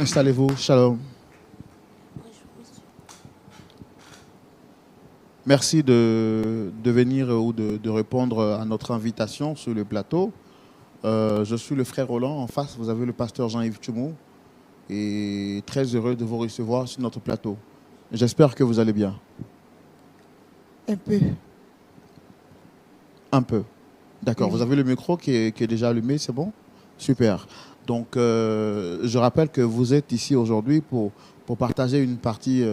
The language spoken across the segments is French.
Installez-vous, shalom. Merci de venir ou de répondre à notre invitation sur le plateau. Je suis le frère Roland. En face, vous avez le pasteur Jean-Yves Tchoumou. Et très heureux de vous recevoir sur notre plateau. J'espère que vous allez bien. Un peu. Un peu. D'accord. Oui. Vous avez le micro qui est déjà allumé, c'est bon? Super. Donc, je rappelle que vous êtes ici aujourd'hui pour partager une partie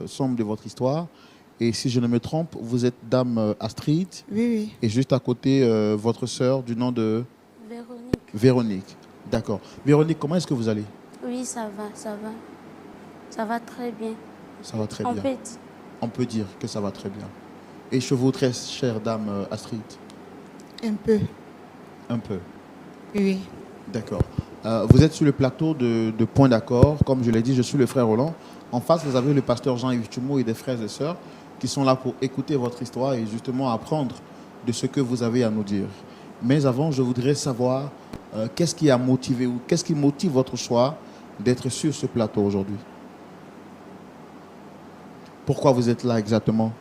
sombre de votre histoire. Et si je ne me trompe, vous êtes dame Astrid. Oui, oui. Et juste à côté, votre sœur du nom de Véronique. Véronique. D'accord. Véronique, comment est-ce que vous allez? Oui, ça va, ça va. Ça va très bien. Ça va très On bien. peut... On peut dire que ça va très bien. Et chez vous, très chère dame Astrid? Un peu. Un peu. Oui. D'accord. Vous êtes sur le plateau de Point d'accord. Comme je l'ai dit, je suis le frère Roland. En face, vous avez le pasteur Jean-Yves Tchoumou et des frères et sœurs qui sont là pour écouter votre histoire et justement apprendre de ce que vous avez à nous dire. Mais avant, je voudrais savoir qu'est-ce qui a motivé ou qu'est-ce qui motive votre choix d'être sur ce plateau aujourd'hui? Pourquoi vous êtes là exactement?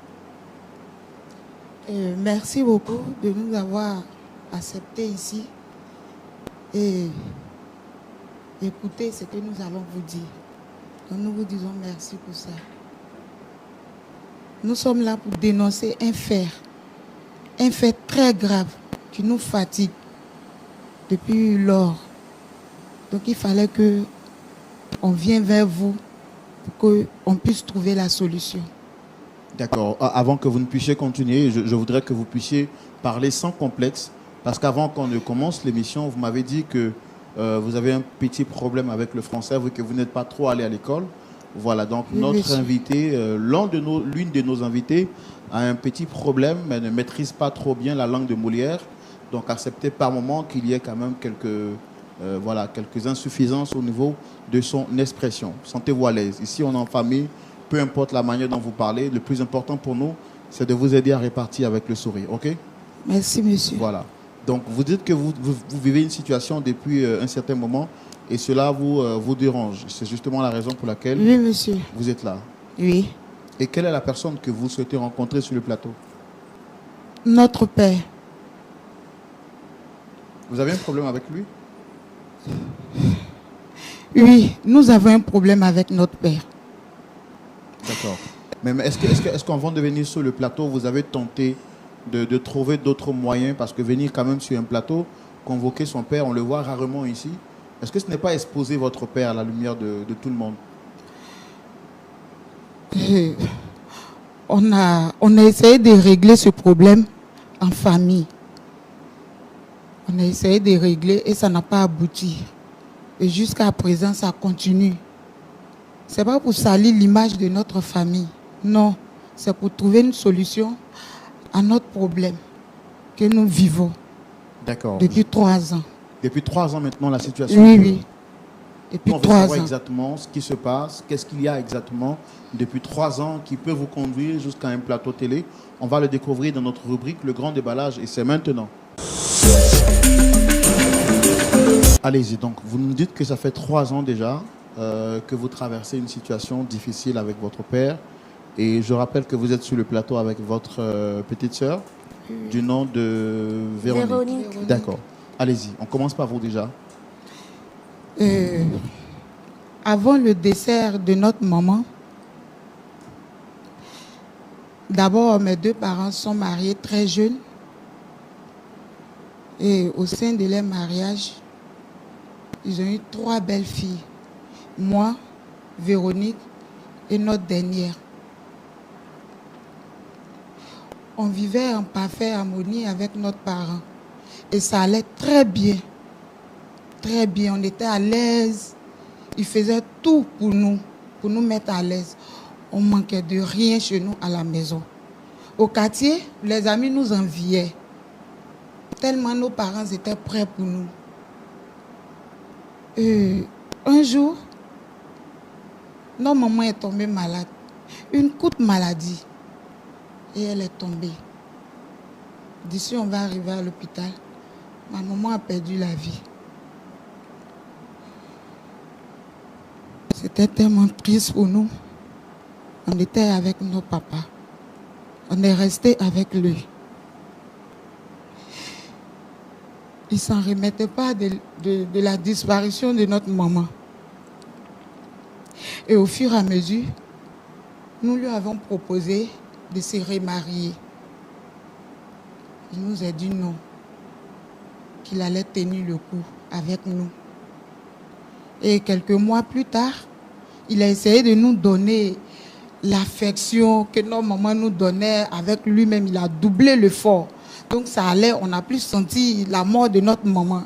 Merci beaucoup de nous avoir acceptés ici et écouter ce que nous allons vous dire. Donc nous vous disons merci pour ça. Nous sommes là pour dénoncer un fait très grave qui nous fatigue depuis lors. Donc il fallait que on vienne vers vous pour qu'on puisse trouver la solution. D'accord. Avant que vous ne puissiez continuer, je voudrais que vous puissiez parler sans complexe. Parce qu'avant qu'on ne commence l'émission, vous m'avez dit que vous avez un petit problème avec le français, vu que vous n'êtes pas trop allé à l'école. Voilà, donc Oui, notre monsieur. invité, l'une de nos invitées a un petit problème, mais ne maîtrise pas trop bien la langue de Molière. Donc acceptez par moment qu'il y ait quand même quelques insuffisances au niveau de son expression. Sentez-vous à l'aise. Ici, on est en famille, peu importe la manière dont vous parlez. Le plus important pour nous, c'est de vous aider à répartir avec le sourire. OK? Merci, monsieur. Voilà. Donc, vous dites que vous vivez une situation depuis un certain moment et cela vous dérange. C'est justement la raison pour laquelle Oui, monsieur. vous êtes là. Oui. Et quelle est la personne que vous souhaitez rencontrer sur le plateau? Notre Père. Vous avez un problème avec lui? Oui, nous avons un problème avec notre Père. D'accord. Mais est-ce qu'avant de venir sur le plateau, vous avez tenté de trouver d'autres moyens? Parce que venir quand même sur un plateau, convoquer son père, on le voit rarement ici. Est-ce que ce n'est pas exposer votre père à la lumière de tout le monde? Et on a essayé de régler ce problème en famille. On a essayé de régler et ça n'a pas abouti. Et jusqu'à présent, ça continue. Ce n'est pas pour salir l'image de notre famille. Non, c'est pour trouver une solution à notre problème que nous vivons D'accord. depuis 3 ans. Depuis 3 ans maintenant, la situation... Oui, oui. Depuis On veut 3 savoir ans. exactement ce qui se passe, qu'est-ce qu'il y a exactement depuis 3 ans qui peut vous conduire jusqu'à un plateau télé. On va le découvrir dans notre rubrique Le Grand Déballage et c'est maintenant. Allez-y, donc vous nous dites que ça fait 3 ans déjà que vous traversez une situation difficile avec votre père. Et je rappelle que vous êtes sur le plateau avec votre petite sœur du nom de Véronique. Véronique. D'accord. Allez-y, on commence par vous déjà. Avant le dessert de notre maman, d'abord mes 2 parents sont mariés très jeunes. Et au sein de leur mariage, ils ont eu 3 belles filles. Moi, Véronique et notre dernière. On vivait en parfaite harmonie avec notre parent. Et ça allait très bien. Très bien. On était à l'aise. Ils faisaient tout pour nous mettre à l'aise. On manquait de rien chez nous à la maison. Au quartier, les amis nous enviaient. Tellement nos parents étaient prêts pour nous. Un jour, notre maman est tombée malade. Une courte maladie. Et elle est tombée. D'ici, on va arriver à l'hôpital. Ma maman a perdu la vie. C'était tellement triste pour nous. On était avec nos papas. On est resté avec lui. Il ne s'en remettait pas de la disparition de notre maman. Et au fur et à mesure, nous lui avons proposé de se remarier. Il nous a dit non, qu'il allait tenir le coup avec nous. Et quelques mois plus tard, il a essayé de nous donner l'affection que nos mamans nous donnaient avec lui-même. Il a doublé l'effort. Donc ça allait, on n'a plus senti la mort de notre maman.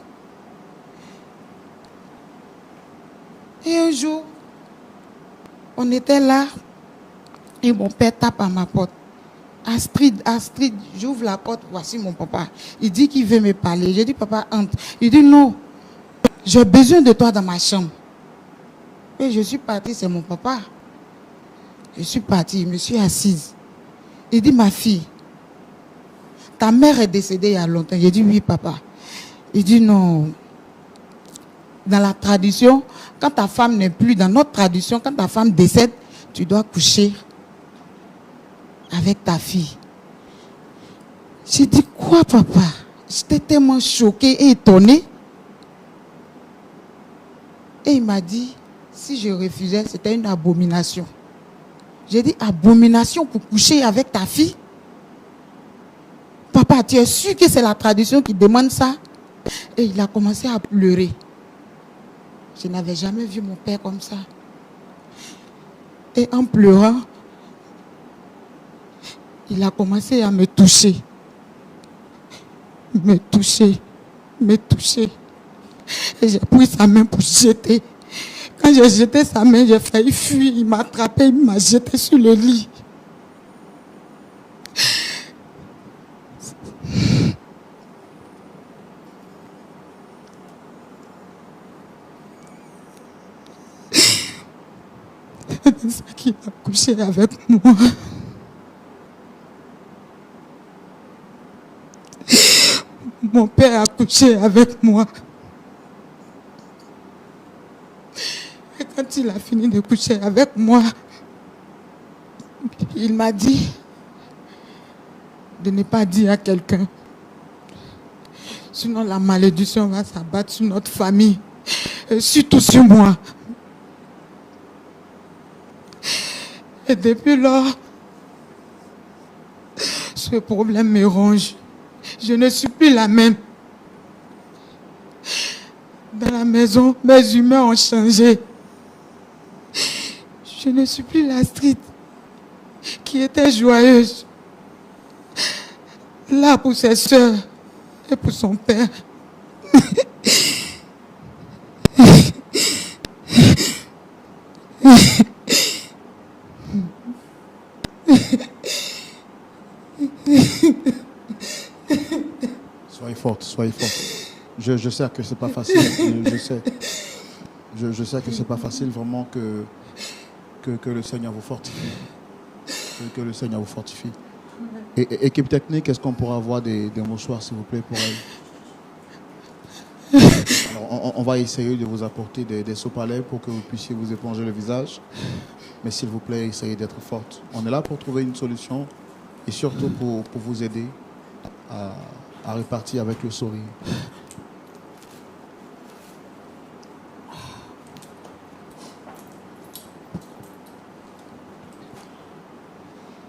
Et un jour, on était là et mon père tape à ma porte. Astrid, j'ouvre la porte, voici mon papa. Il dit qu'il veut me parler. J'ai dit, papa, entre. Il dit, non, j'ai besoin de toi dans ma chambre. Et je suis partie, c'est mon papa. Je suis partie, je me suis assise. Il dit, ma fille, ta mère est décédée il y a longtemps. J'ai dit, oui, papa. Il dit, non. Dans la tradition, quand ta femme n'est plus, dans notre tradition, quand ta femme décède, tu dois coucher avec ta fille. J'ai dit, quoi, papa? J'étais tellement choquée et étonnée. Et il m'a dit, si je refusais, c'était une abomination. J'ai dit, abomination pour coucher avec ta fille? Papa, tu es sûr que c'est la tradition qui demande ça? Et il a commencé à pleurer. Je n'avais jamais vu mon père comme ça. Et en pleurant, il a commencé à me toucher. Me toucher. Et j'ai pris sa main pour jeter. Quand j'ai jeté sa main, j'ai failli fuir. Il m'a attrapé, il m'a jeté sur le lit. C'est ça qui a couché avec moi. Mon père a couché avec moi. Et quand il a fini de coucher avec moi, il m'a dit de ne pas dire à quelqu'un. Sinon la malédiction va s'abattre sur notre famille. Et surtout sur moi. Et depuis lors, ce problème me ronge. Je ne suis plus la même. Dans la maison, mes humeurs ont changé. Je ne suis plus la Astrid qui était joyeuse. Là pour ses soeurs et pour son père. Soyez forte. Je sais que c'est pas facile. Je sais que c'est pas facile vraiment que le Seigneur vous fortifie. Que le Seigneur vous fortifie. Et équipe technique, est-ce qu'on pourra avoir des mouchoirs, s'il vous plaît, pour elle? Alors, on va essayer de vous apporter des soupes à lèvres pour que vous puissiez vous éponger le visage. Mais s'il vous plaît, essayez d'être forte. On est là pour trouver une solution et surtout pour vous aider à repartir avec le sourire.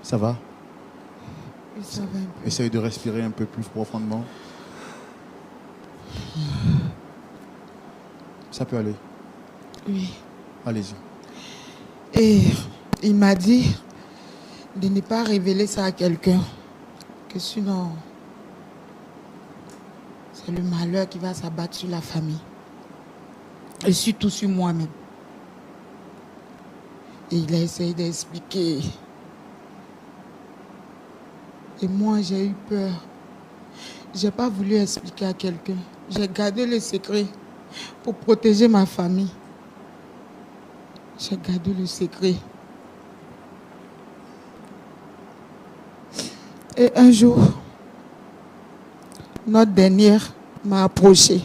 Ça va? Oui, ça va un peu. Essayez de respirer un peu plus profondément. Ça peut aller. Oui. Allez-y. Et il m'a dit de ne pas révéler ça à quelqu'un. Que sinon, c'est le malheur qui va s'abattre sur la famille. Et surtout sur moi-même. Et il a essayé d'expliquer. Et moi, j'ai eu peur. J'ai pas voulu expliquer à quelqu'un. J'ai gardé le secret pour protéger ma famille. J'ai gardé le secret. Et un jour, notre dernière m'a approché.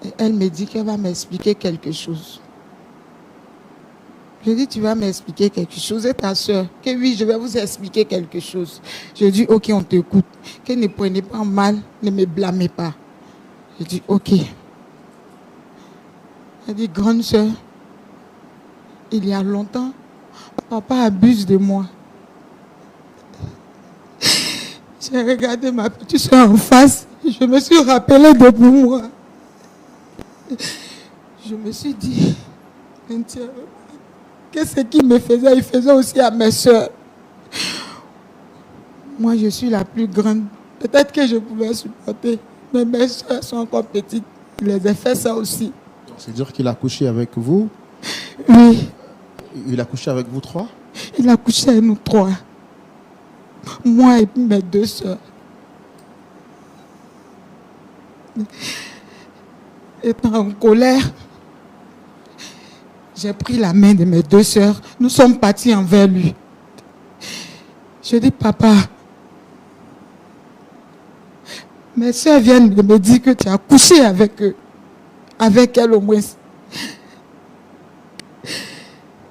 Et elle me dit qu'elle va m'expliquer quelque chose. Je dis, tu vas m'expliquer quelque chose. Et ta soeur, que oui, je vais vous expliquer quelque chose. Je dis, ok, on t'écoute. Que ne prenez pas mal, ne me blâmez pas. Je dis, ok. Elle dit, grande soeur, il y a longtemps, papa abuse de moi. J'ai regardé ma petite soeur en face. Je me suis rappelé de moi. Je me suis dit, qu'est-ce qu'il me faisait? Il faisait aussi à mes soeurs. Moi, je suis la plus grande. Peut-être que je pouvais supporter. Mais mes soeurs sont encore petites. Il les a fait ça aussi. C'est-à-dire qu'il a couché avec vous? Oui. Il a couché avec vous trois? Il a couché avec nous trois. Moi et puis mes deux soeurs. Étant en colère, j'ai pris la main de mes deux soeurs. Nous sommes partis envers lui. Je dis, papa, mes soeurs viennent de me dire que tu as couché avec eux. Avec elle au moins.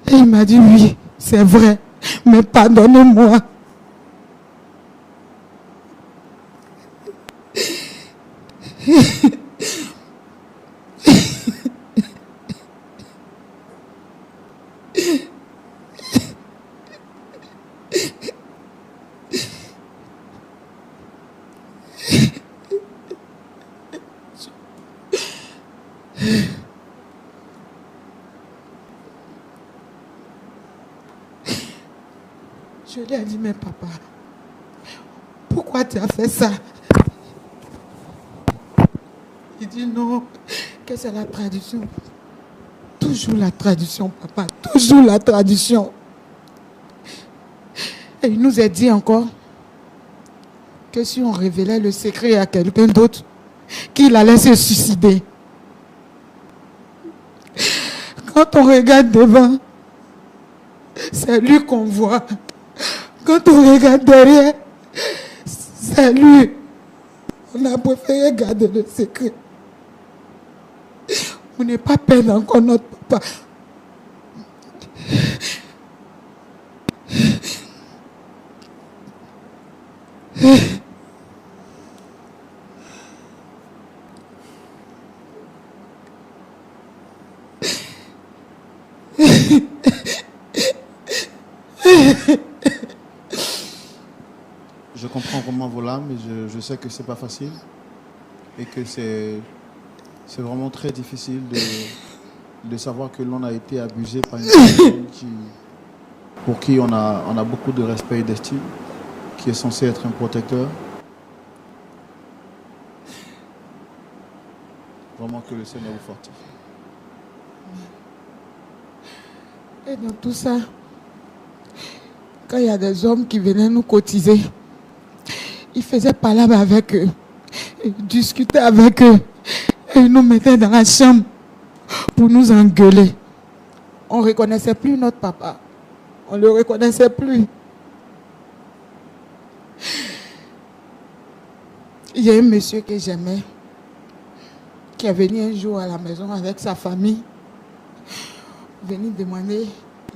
Et il m'a dit, oui, c'est vrai. Mais pardonnez-moi. Je lui ai dit, mais papa, pourquoi tu as fait ça? Il dit non, que c'est la tradition. Toujours la tradition, papa, toujours la tradition. Et il nous a dit encore que si on révélait le secret à quelqu'un d'autre, qu'il allait se suicider. Quand on regarde devant, c'est lui qu'on voit. Quand on regarde derrière, c'est lui. On a préféré garder le secret. On n'est pas perdre encore notre papa. Je comprends vraiment vos larmes, mais je sais que c'est pas facile et que c'est vraiment très difficile de savoir que l'on a été abusé par une personne pour qui on a beaucoup de respect et d'estime, qui est censé être un protecteur. Vraiment que le Seigneur vous fortifie. Et dans tout ça, quand il y a des hommes qui venaient nous cotiser, ils faisaient palabre avec eux, ils discutaient avec eux, et ils nous mettaient dans la chambre pour nous engueuler. On ne reconnaissait plus notre papa. On ne le reconnaissait plus. Il y a un monsieur que j'aimais, qui est venu un jour à la maison avec sa famille, venu demander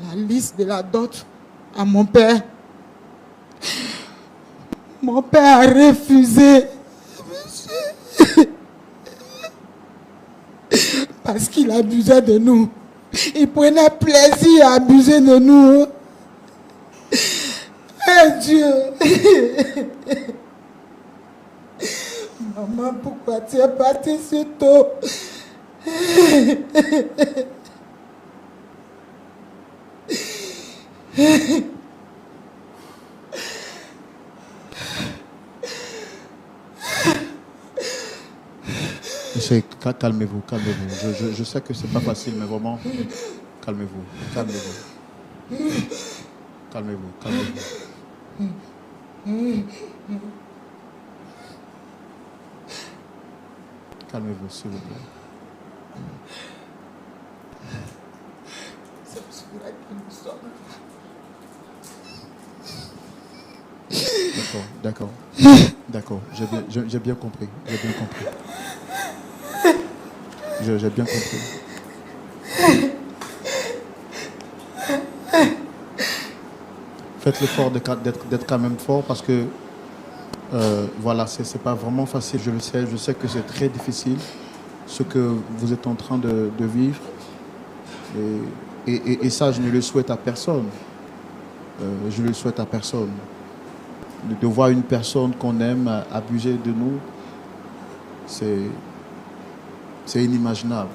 la liste de la dot à mon père. Mon père a refusé. Parce qu'il abusait de nous. Il prenait plaisir à abuser de nous. Eh Dieu! Maman, pourquoi tu es partie si tôt? Calmez-vous, calmez-vous. Je sais que c'est pas facile, mais vraiment, calmez-vous, calmez-vous. Calmez-vous, calmez-vous. Calmez-vous, s'il vous plaît. C'est pour cela que nous sommes. D'accord. J'ai bien compris. J'ai bien compris. Faites l'effort d'être quand même fort parce que voilà, c'est pas vraiment facile, je le sais. Je sais que c'est très difficile ce que vous êtes en train de vivre. Et ça, je ne le souhaite à personne. Je ne le souhaite à personne. De voir une personne qu'on aime abuser de nous, c'est inimaginable.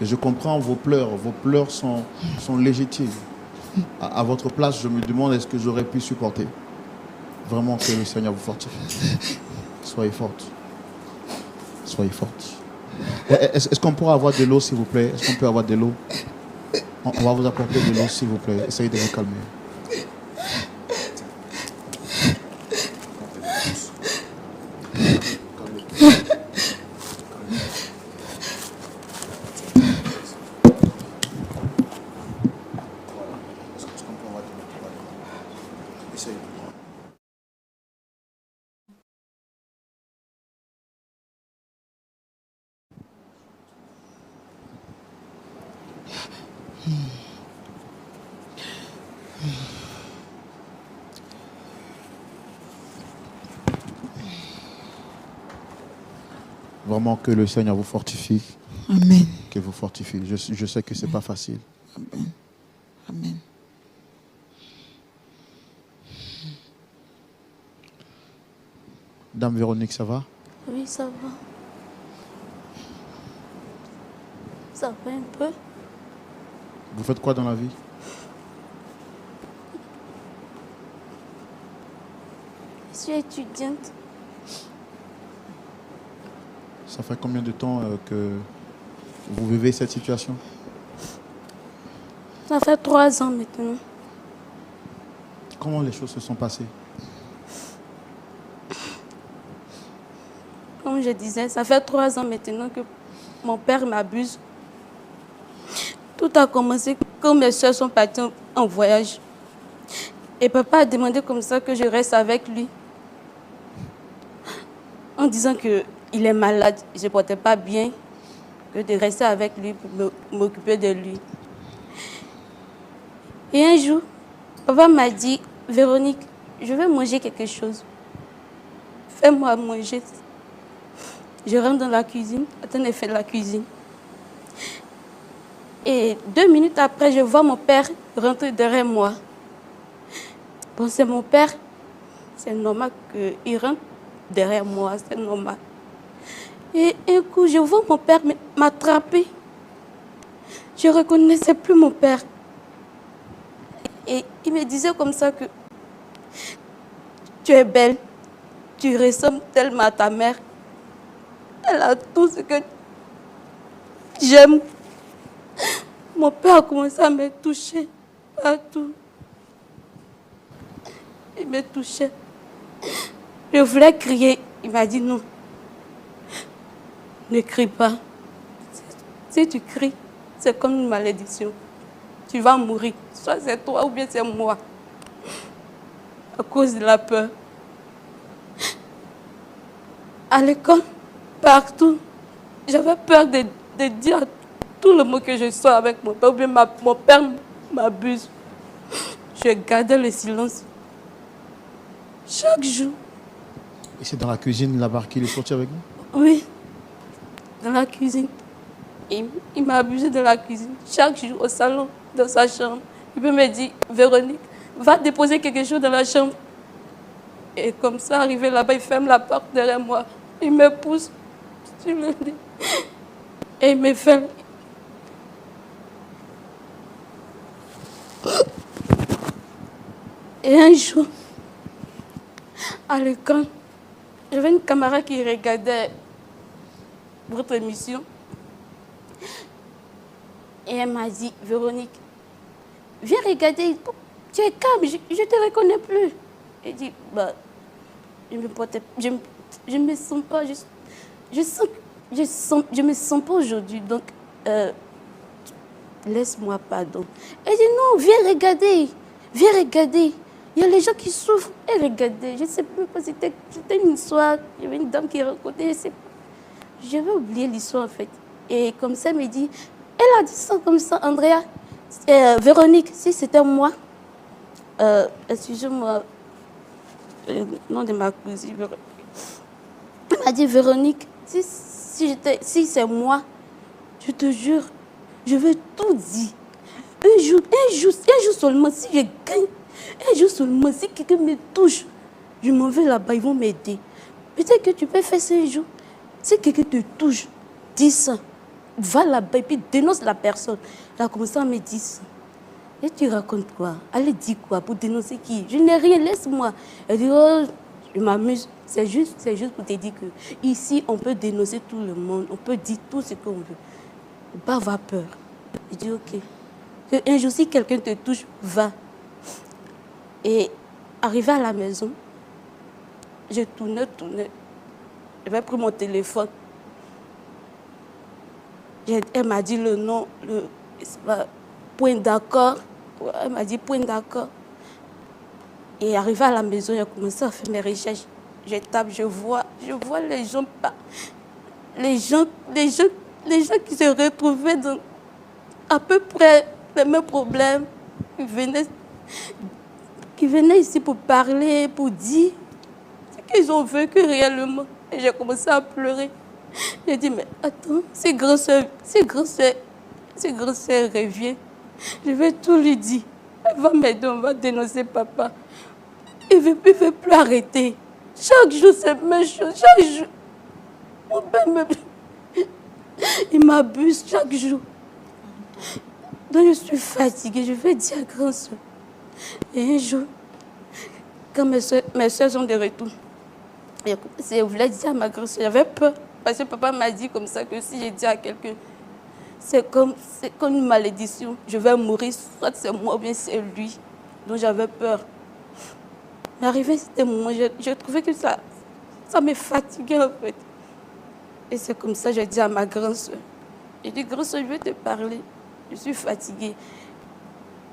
Et je comprends vos pleurs. Vos pleurs sont légitimes. À votre place, je me demande est-ce que j'aurais pu supporter. Vraiment que le Seigneur vous fortifie. Soyez forte. Soyez forte. Est-ce qu'on pourra avoir de l'eau, s'il vous plaît? Est-ce qu'on peut avoir de l'eau? On va vous apporter de l'eau, s'il vous plaît. Essayez de vous calmer. Vraiment que le Seigneur vous fortifie. Amen. Qu'il vous fortifie. Je sais que ce n'est pas facile. Amen. Amen. Dame Véronique, ça va? Oui, ça va. Ça va un peu. Vous faites quoi dans la vie? Je suis étudiante. Ça fait combien de temps que vous vivez cette situation? Ça fait 3 ans maintenant. Comment les choses se sont passées? Comme je disais, ça fait 3 ans maintenant que mon père m'abuse. Tout a commencé quand mes soeurs sont parties en voyage. Et papa a demandé comme ça que je reste avec lui. En disant qu'il est malade, je ne portais pas bien, que de rester avec lui pour m'occuper de lui. Et un jour, papa m'a dit, Véronique, je vais manger quelque chose. Fais-moi manger. Je rentre dans la cuisine, attends, elle fait la cuisine. Et 2 minutes après, je vois mon père rentrer derrière moi. Bon, c'est mon père. C'est normal qu'il rentre derrière moi, c'est normal. Et un coup, je vois mon père m'attraper. Je ne reconnaissais plus mon père. Et il me disait comme ça que tu es belle, tu ressembles tellement à ta mère. Elle a tout ce que j'aime. Mon père a commencé à me toucher partout. Il me touchait. Je voulais crier. Il m'a dit non. Ne crie pas. Si tu cries, c'est comme une malédiction. Tu vas mourir. Soit c'est toi ou bien c'est moi. À cause de la peur. À l'école, partout, j'avais peur de dire tout le mot que je sois avec mon père. Ou bien mon père m'abuse. Je gardais le silence. Chaque jour. Et c'est dans la cuisine là-bas qu'il est sorti avec vous? Oui, dans la cuisine. Il m'a abusé de la cuisine. Chaque jour au salon, dans sa chambre. Il peut me dire, Véronique, va déposer quelque chose dans la chambre. Et comme ça, arrivé là-bas, il ferme la porte derrière moi. Il me pousse sur le lit. Et il me fait. Et un jour, à l'école, j'avais une camarade qui regardait votre émission. Et elle m'a dit, Véronique, viens regarder, tu es calme, je ne te reconnais plus. Elle dit, bah, je me sens pas, je me sens pas aujourd'hui, donc laisse-moi pardon. Elle dit, non, viens regarder. Il y a les gens qui souffrent. Et regardez, je ne sais plus pas, c'était une histoire, il y avait une dame qui racontait, je sais pas. J'avais oublié l'histoire en fait. Et comme ça, elle me dit, elle a dit ça comme ça, Andrea. Véronique, si c'était moi, excusez-moi, le nom de ma cousine, Véronique. Elle m'a dit, Véronique, si c'est moi, je te jure, je vais tout dire. Un jour seulement, si je gagne, un jour seulement, si quelqu'un me touche, je m'en vais là-bas, ils vont m'aider. Peut-être que tu peux faire ça un jour. Si quelqu'un te touche, dis ça. Va là-bas et puis dénonce la personne. Elle a commencé à me dire ça. Et tu racontes quoi? Elle dit quoi pour dénoncer qui? Je n'ai rien, laisse-moi. Elle dit, oh, je m'amuse. C'est juste pour te dire que ici, on peut dénoncer tout le monde. On peut dire tout ce qu'on veut. Pas avoir peur. Je dis, ok. Un jour, si quelqu'un te touche, va. Et arrivé à la maison, je tournais. J'avais pris mon téléphone. Elle m'a dit le nom, point d'accord. Elle m'a dit point d'accord. Et arrivé à la maison, j'ai commencé à faire mes recherches. Je tape, je vois les gens qui se retrouvaient dans à peu près les mêmes problèmes, qui venaient ici pour parler, pour dire ce qu'ils ont vécu réellement. Et j'ai commencé à pleurer. J'ai dit, mais attends, si grand-sœur revient, je vais tout lui dire. Elle va m'aider, on va dénoncer papa. Il ne veut plus arrêter. Chaque jour, c'est la même chose. Chaque jour. Mon père il m'abuse chaque jour. Donc je suis fatiguée. Je vais dire à grand-sœur. Et un jour, quand mes soeurs sont de retour, je voulais dire à ma grand-sœur, j'avais peur. Parce que papa m'a dit comme ça que si je dis à quelqu'un, c'est comme une malédiction. Je vais mourir, soit c'est moi ou bien c'est lui. Donc j'avais peur. Mais arrivé ce moment, j'ai trouvé que ça me fatiguait en fait. Et c'est comme ça que j'ai dit à ma grand-sœur. J'ai dit, grand-sœur, je vais te parler. Je suis fatiguée.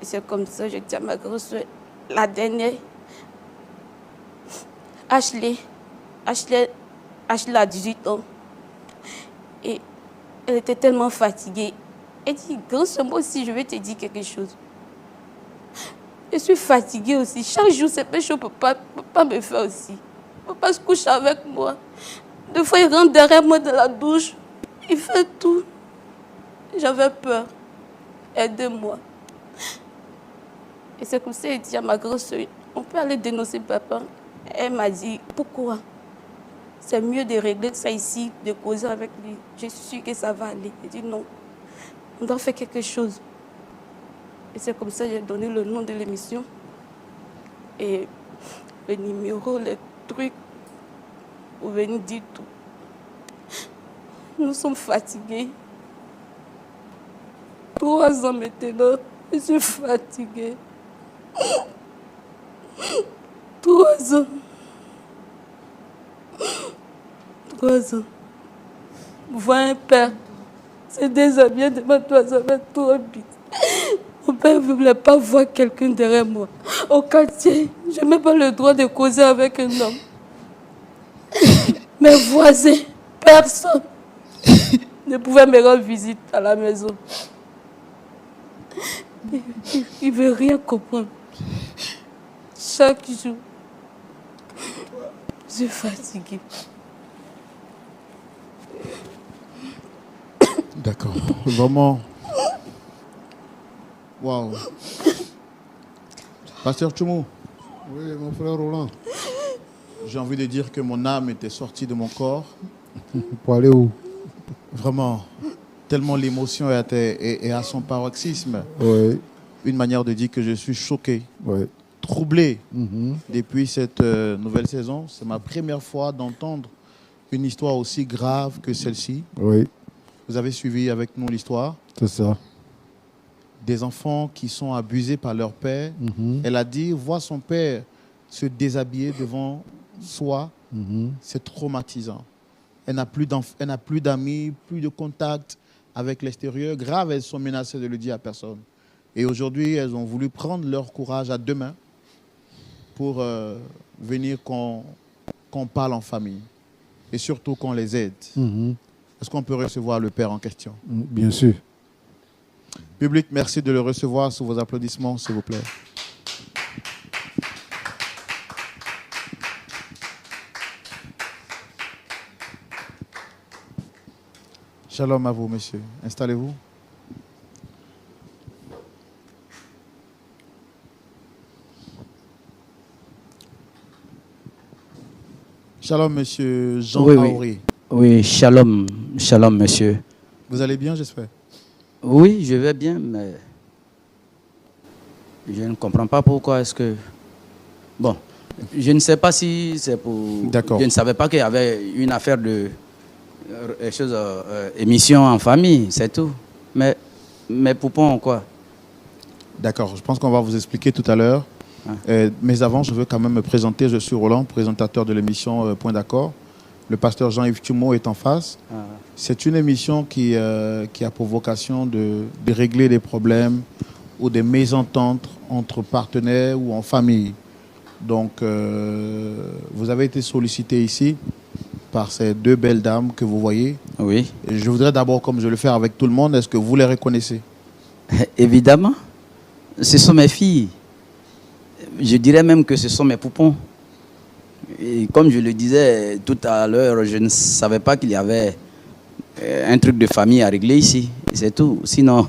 Et c'est comme ça que j'ai dit à ma grand-sœur, la dernière, Ashley a 18 ans. Et elle était tellement fatiguée. Elle dit, grand-sœur, moi aussi, je vais te dire quelque chose. Je suis fatiguée aussi. Chaque jour, c'est péché, papa me fait aussi. Papa se couche avec moi. Des fois, il rentre derrière moi dans la douche. Il fait tout. J'avais peur. Aidez-moi. Et c'est comme ça, il dit à ma grand-sœur, on peut aller dénoncer papa. Elle m'a dit, pourquoi? C'est mieux de régler ça ici, de causer avec lui. Je suis sûre que ça va aller. Elle dit non, on doit faire quelque chose. Et c'est comme ça que j'ai donné le nom de l'émission. Et le numéro, les trucs, pour venir dire tout. Nous sommes fatigués. 3 ans maintenant, je suis fatiguée. 3 ans. 3 ans. Voir un père se déshabiller devant toi, ça va trop vite. Mon père ne voulait pas voir quelqu'un derrière moi. Au quartier, je n'ai pas le droit de causer avec un homme. Mes voisins, personne ne pouvait me rendre visite à la maison. Il ne veut rien comprendre. Chaque jour, je suis fatiguée. D'accord. Vraiment. Waouh. Pasteur Tchoumou. Oui, mon frère Roland. J'ai envie de dire que mon âme était sortie de mon corps. Pour aller où? Vraiment. Tellement l'émotion est à son paroxysme. Oui. Une manière de dire que je suis choqué, Oui. troublé depuis cette nouvelle saison. C'est ma première fois d'entendre une histoire aussi grave que celle-ci. Oui. Vous avez suivi avec nous l'histoire. C'est ça. Des enfants qui sont abusés par leur père. Elle a dit, voir son père se déshabiller devant soi, c'est traumatisant. Elle n'a plus d'amis, plus de contact avec l'extérieur. Grave, elles sont menacées de le dire à personne. Et aujourd'hui, elles ont voulu prendre leur courage à 2 mains pour venir qu'on parle en famille. Et surtout qu'on les aide. Est-ce qu'on peut recevoir le père en question? Bien sûr. Public, merci de le recevoir sous vos applaudissements, s'il vous plaît. Shalom à vous, monsieur. Installez-vous. Shalom, monsieur Jean Aouri. Oui, shalom, shalom, monsieur. Vous allez bien, j'espère? Oui, je vais bien, mais je ne comprends pas pourquoi est-ce que... Bon, je ne sais pas si c'est pour... D'accord. Je ne savais pas qu'il y avait une affaire de émission en famille, c'est tout. Mais poupons, quoi? D'accord, je pense qu'on va vous expliquer tout à l'heure. Mais avant, je veux quand même me présenter. Je suis Roland, présentateur de l'émission Point d'accord. Le pasteur Jean-Yves Thumeau est en face. C'est une émission qui a pour vocation de régler des problèmes ou des mésententes entre partenaires ou en famille. Donc, vous avez été sollicité ici par ces deux belles dames que vous voyez. Oui. Et je voudrais d'abord, comme je le fais avec tout le monde, est-ce que vous les reconnaissez? Évidemment. Ce sont mes filles. Je dirais même que ce sont mes poupons. Et comme je le disais tout à l'heure, je ne savais pas qu'il y avait un truc de famille à régler ici. C'est tout. Sinon,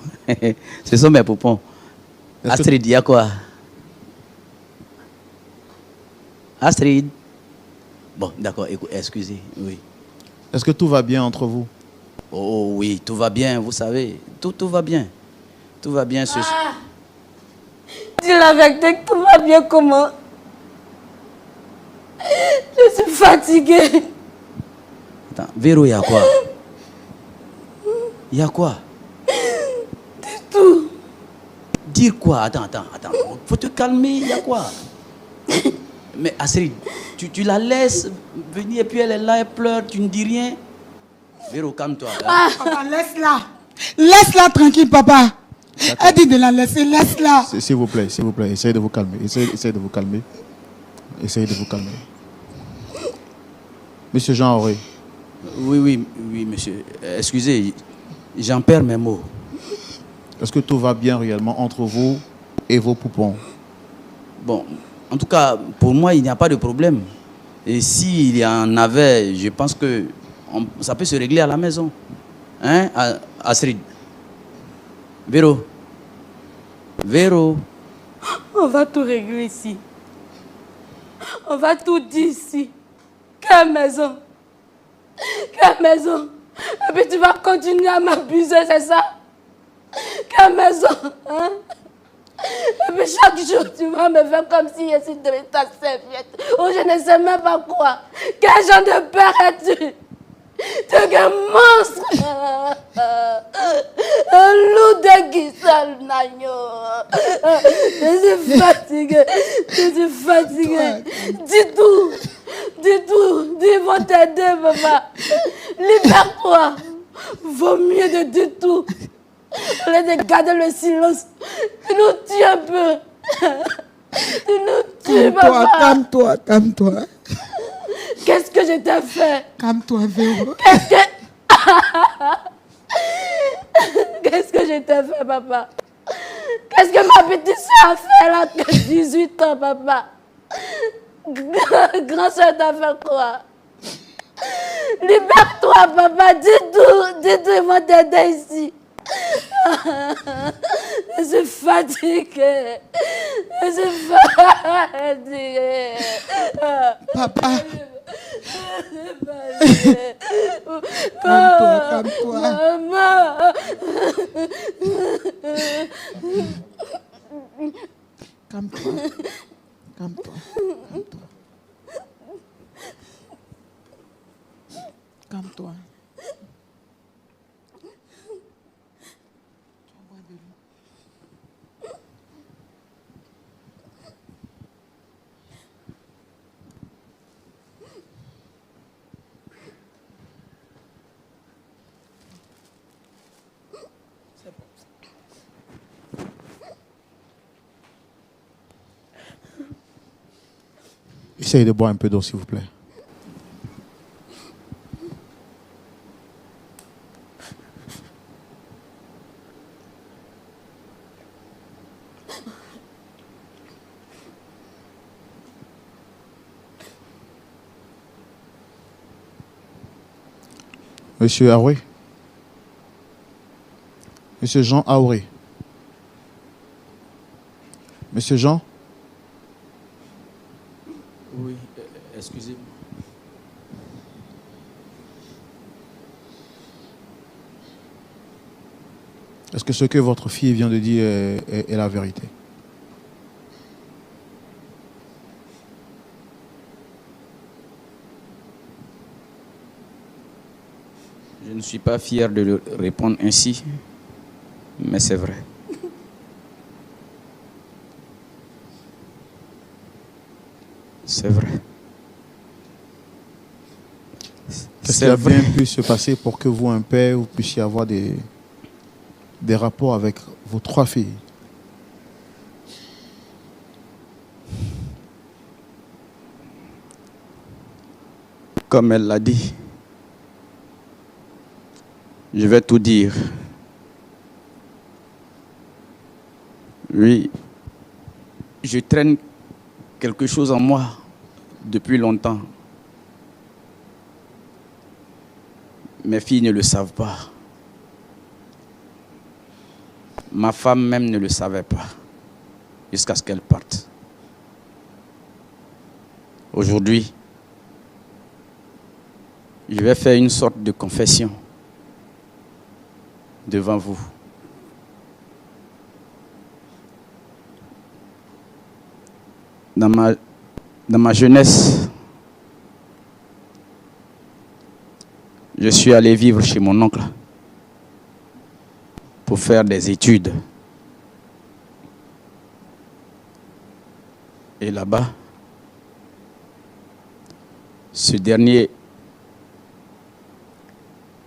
ce sont mes poupons. Astrid, il y a quoi? Astrid. Bon, d'accord, excusez. Oui. Est-ce que tout va bien entre vous? Oh oui, tout va bien, vous savez. Tout va bien. Tout va bien. Dis la vérité que tout va bien comment? Je suis fatiguée. Attends, Véro, il y a quoi? Il y a quoi? Du tout. Dire quoi? Attends. Faut te calmer, il y a quoi? Mais Astrid, tu la laisses venir et puis elle est là, elle pleure, tu ne dis rien. Véro, calme-toi. Papa, laisse-la. Laisse-la tranquille, papa. Elle dit de la laisser, laisse-la. S'il vous plaît, essayez de vous calmer. Essayez de vous calmer. Essayez de vous calmer. Monsieur Jean Auré. Oui, monsieur. Excusez, j'en perds mes mots. Est-ce que tout va bien réellement entre vous et vos poupons? Bon, en tout cas, pour moi, il n'y a pas de problème. Et s'il y en avait, je pense que ça peut se régler à la maison. Hein, Astrid? Véro? On va tout régler ici. On va tout dire ici. Quelle maison? Quelle maison? Et puis tu vas continuer à m'abuser, c'est ça? Quelle maison? Hein? Et puis chaque jour, tu vas me faire comme si je suis de ta serviette. Ou je ne sais même pas quoi. Quel genre de père es-tu? Tu es un monstre. Un loup de Guissal, Nagno. Je suis fatiguée. Dis tout. Dis, vont t'aider, papa. Libère-toi. Vaut mieux de dire tout. Au lieu de garder le silence. Tu nous tues un peu. Tu nous tues, papa. Calme-toi. Qu'est-ce que je t'ai fait? Calme-toi, Véro. Qu'est-ce que je t'ai fait, papa? Qu'est-ce que ma petite soeur a fait là, 18 ans, papa? Grand soeur t'a fait quoi? Libère-toi, papa. Dis-tout, ils vont t'aider ici. Je suis fatiguée. Papa. Calme-toi. Maman. Calme-toi. Calme-toi. Essayez de boire un peu d'eau, s'il vous plaît. Monsieur Aouré. Monsieur Jean Aouré. Monsieur Jean. Oui, excusez-moi. Est-ce que ce que votre fille vient de dire est la vérité? Je ne suis pas fier de le répondre ainsi, mais c'est vrai. C'est vrai. Qu'est-ce qui a bien pu se passer pour que vous, un père, vous puissiez avoir des rapports avec vos 3 filles? Comme elle l'a dit, je vais tout dire. Oui, je traîne quelque chose en moi depuis longtemps. Mes filles ne le savent pas. Ma femme même ne le savait pas, jusqu'à ce qu'elle parte. Aujourd'hui, je vais faire une sorte de confession devant vous. Dans ma jeunesse, je suis allé vivre chez mon oncle pour faire des études. Et là-bas, ce dernier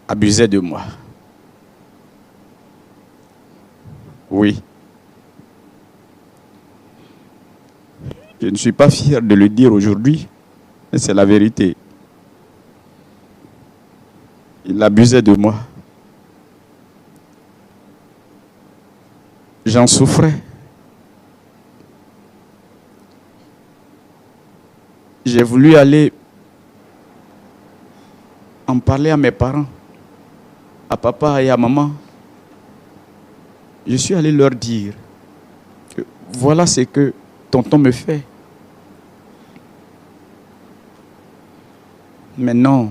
abusait de moi. Oui. Je ne suis pas fier de le dire aujourd'hui, mais c'est la vérité. Il abusait de moi. J'en souffrais. J'ai voulu aller en parler à mes parents, à papa et à maman. Je suis allé leur dire que voilà ce que tonton me fait. Mais non.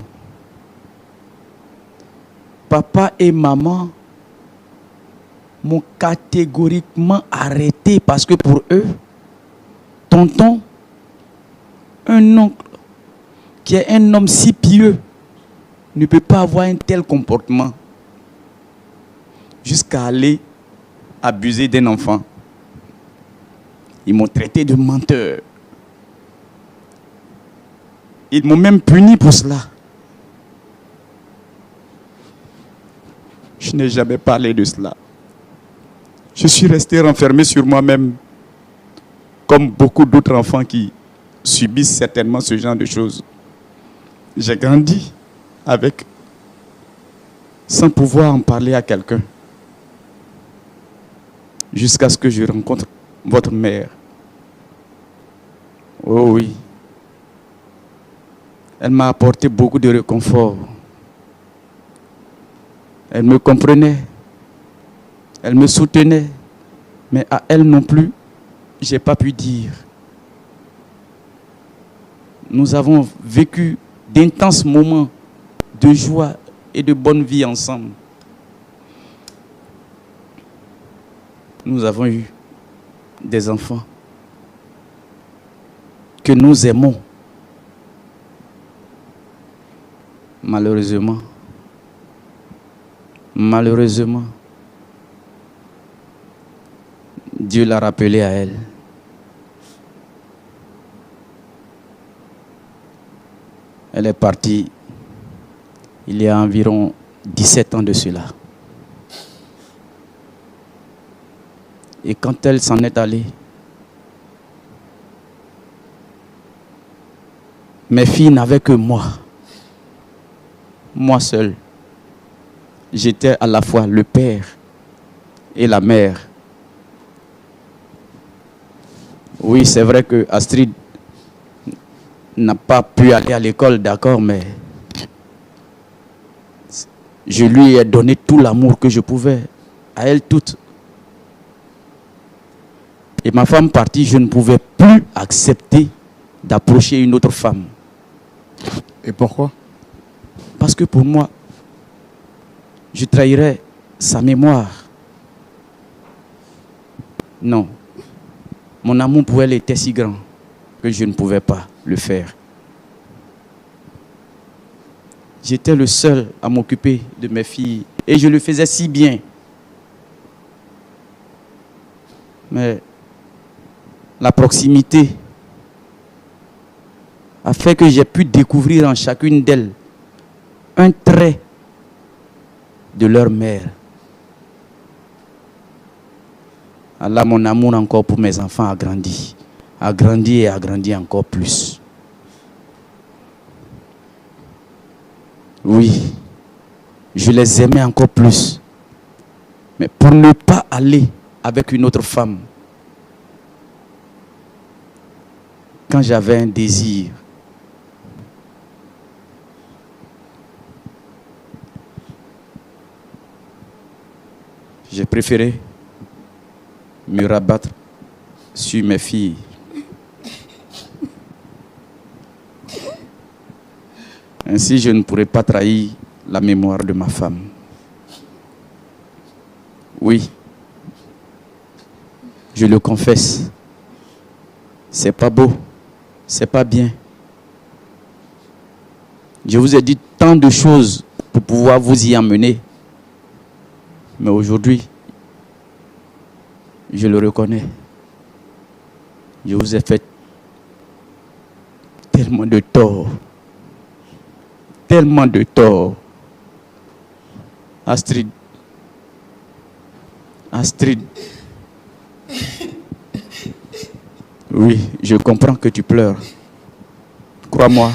Papa et maman m'ont catégoriquement arrêté parce que pour eux, tonton, un oncle qui est un homme si pieux, ne peut pas avoir un tel comportement jusqu'à aller abuser d'un enfant. Ils m'ont traité de menteur. Ils m'ont même puni pour cela. Je n'ai jamais parlé de cela. Je suis resté renfermé sur moi-même, comme beaucoup d'autres enfants qui subissent certainement ce genre de choses. J'ai grandi avec, sans pouvoir en parler à quelqu'un, jusqu'à ce que je rencontre votre mère. Oh oui. Elle m'a apporté beaucoup de réconfort. Elle me comprenait. Elle me soutenait. Mais à elle non plus, je n'ai pas pu dire. Nous avons vécu d'intenses moments de joie et de bonne vie ensemble. Nous avons eu des enfants que nous aimons. Malheureusement, Dieu l'a rappelé à elle. Elle est partie il y a environ 17 ans de cela. Et quand elle s'en est allée, mes filles n'avaient que moi. Moi seul. J'étais à la fois le père et la mère. Oui, c'est vrai que Astrid n'a pas pu aller à l'école, d'accord, mais Je lui ai donné tout l'amour que je pouvais, à elle toute. Et ma femme partie, je ne pouvais plus accepter d'approcher une autre femme. Et pourquoi? Parce que pour moi, je trahirais sa mémoire. Non. Mon amour pour elle était si grand que je ne pouvais pas le faire. J'étais le seul à m'occuper de mes filles et je le faisais si bien. Mais la proximité a fait que j'ai pu découvrir en chacune d'elles un trait de leur mère. Allah, mon amour encore pour mes enfants a grandi et a grandi encore plus. Oui, je les aimais encore plus. Mais pour ne pas aller avec une autre femme, quand j'avais un désir, j'ai préféré me rabattre sur mes filles. Ainsi, je ne pourrais pas trahir la mémoire de ma femme. Oui, je le confesse. C'est pas beau, c'est pas bien. Je vous ai dit tant de choses pour pouvoir vous y emmener. Mais aujourd'hui, je le reconnais. Je vous ai fait tellement de tort. Tellement de tort. Astrid. Oui, je comprends que tu pleures. Crois-moi,